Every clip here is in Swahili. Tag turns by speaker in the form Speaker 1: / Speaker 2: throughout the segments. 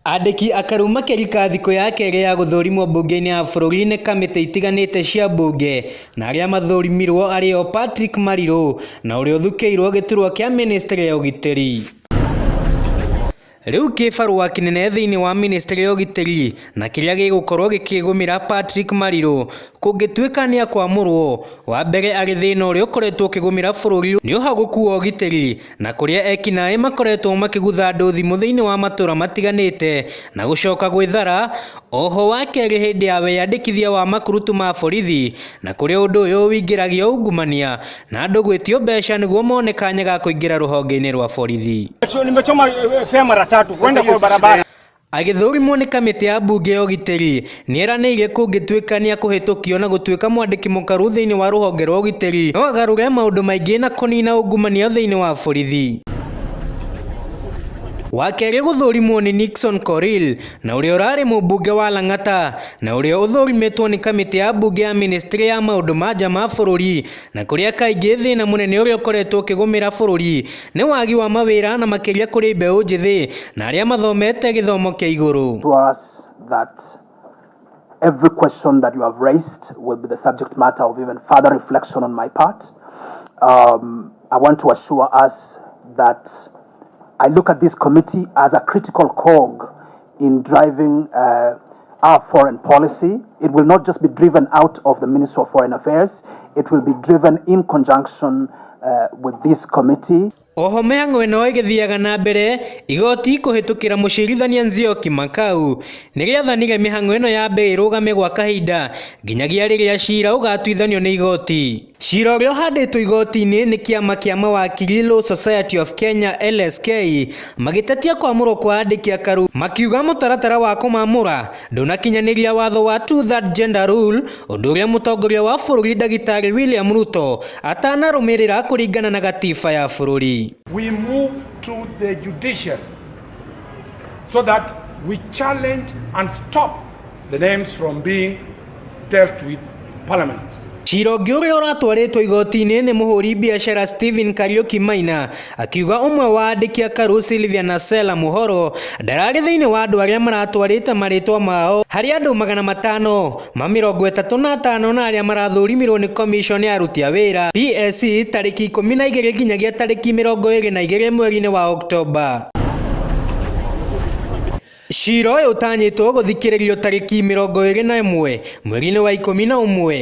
Speaker 1: Andiki AKARU makĩrika thikũ ya kerĩ ya gũthũrimwo mbunge-inĩ ya bũrũri-inĩ kamĩtĩ itiganĩte cia mbunge na arĩa mathũrimirwo arĩo Patrick Marirũ na ũrĩa ũthukĩirwo gĩturwa kĩa ministry ya ũgitĩri. Rĩu kĩbarũa kĩnene thĩinĩ wa ministry ya ũgitĩri na kĩrĩa gĩgũkorwo gĩkĩgũmĩra Patrick Marirũ kũngĩtuĩka nĩ akwamũrwo. Wa mbere arĩ thĩna ũrĩa ũkoretwo ũkĩgũmĩra bũrũri nĩ ũhagũku wa ũgitĩri na kũrĩa ekinaĩ makoretwo makĩgutha andũ thimũ thĩinĩ wa matũra matiganĩte na gũcoka gwĩthara. Oho wa kerĩ hĩndĩ ya weyandĩkithia wa makurutu ma borithi na kũrĩa ũndũ ũyũ wĩingĩragia ungumania na andũ gwĩtio mbeca nĩguo mone kanya ga kũingĩra rũhonge-inĩ rwa borithi. Agĩthũrimwo nĩ kamĩtĩ ya mbunge ya ũgitĩri nĩeranĩire kũngĩtuĩka nĩ akũhĩtũkio na gũtuĩka mwandĩki mũkaru thĩinĩ wa rũhonge rwa ũgitĩri no agarũre maũndũ maingĩ na kũnina ungumania thĩinĩ wa borithi. Wa kerĩ gũthũrimwo nĩ Nixon Korir na ũrĩa ũrarĩ mũmbunge wa Lang'ata na ũrĩa ũthũrimĩtwo nĩ kamĩtĩ ya mbunge ya ministry ya maũndũ ma nja ma bũrũri na kũrĩa kaingĩ thĩna mũnene ũrĩa ũkoretwo ũkĩgũmĩra bũrũri nĩ wagi wa mawĩra na makĩria kũrĩ mbeũ njĩthĩ na arĩa mathomete gĩthomo kĩa igũrũ.
Speaker 2: Every question that you have raised will be the subject matter of even further reflection on my part. I want to assure us that I look at this committee as a critical cog in driving our foreign policy. It will not just be driven out of the Ministry of Foreign Affairs, it will be driven in conjunction with this committee.
Speaker 1: Oho Mihango ĩno ĩgĩthiaga na mbere igoti kũhĩtũkĩra mũcirithania NZIOKI Makau nĩgĩathanire Mihango ĩno yambe ĩrũgame gwa kahinda nginyagia rĩrĩa cira ũgatuithanio nĩ igoti. Cira ũrĩa ũhandĩtwo igoti-inĩ nĩ kĩama kĩa mawakiri Law Society of Kenya LSK magĩtetia kwamũrwo kwa andĩki AKARU makiuga mũtaratara wa kũmamũra ndũnakinyanĩria watho wa 2/3 gender rule, ũndũ ũrĩa mũtongoria wa bũrũri Ndagĩtarĩ William Ruto atanarũmĩrĩra kũringana na gatiba ya bũrũri.
Speaker 3: We move to the judiciary so that we challenge and stop the names from being dealt with Parliament.
Speaker 1: Cira ũngĩ ũrĩa ũratwarĩtwo igoti-inĩ nĩ mũhũri biacara Stephen Kariuki Maina akiuga ũmwe wa andĩki AKARU Sylvia na Sela Mũhoro ndararĩ thĩinĩ wa andũ arĩa maratwarĩte marĩtwa mao harĩ andũ 535 na arĩa marathũrimirwo nĩ commission ya aruti a wĩra PSC tarĩki 12 nginyagia tarĩki 22 mweri-inĩ wa Oktoba. Cira ũyũ ũtanyĩtwo gũthikĩrĩrio tarĩki 21 mweri-inĩ wa 11.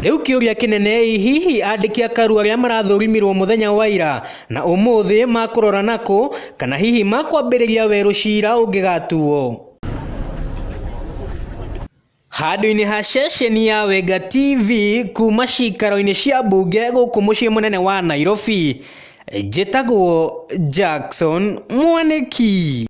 Speaker 1: Rĩu kĩũria kĩnene hihi andĩki AKARU arĩa marathũrimirwo mũthenya wa ira na ũmũthĩ makũrora nakũ kana hihi makwambĩrĩria werũ cira ũngĩgatuo. Handũ-inĩ ha ceceni ya Wenga TV kuma cikaro-inĩ cia mbunge gũkũ mũciĩ mũnene wa Nairobi, njĩtagwo Jackson Mwaniki.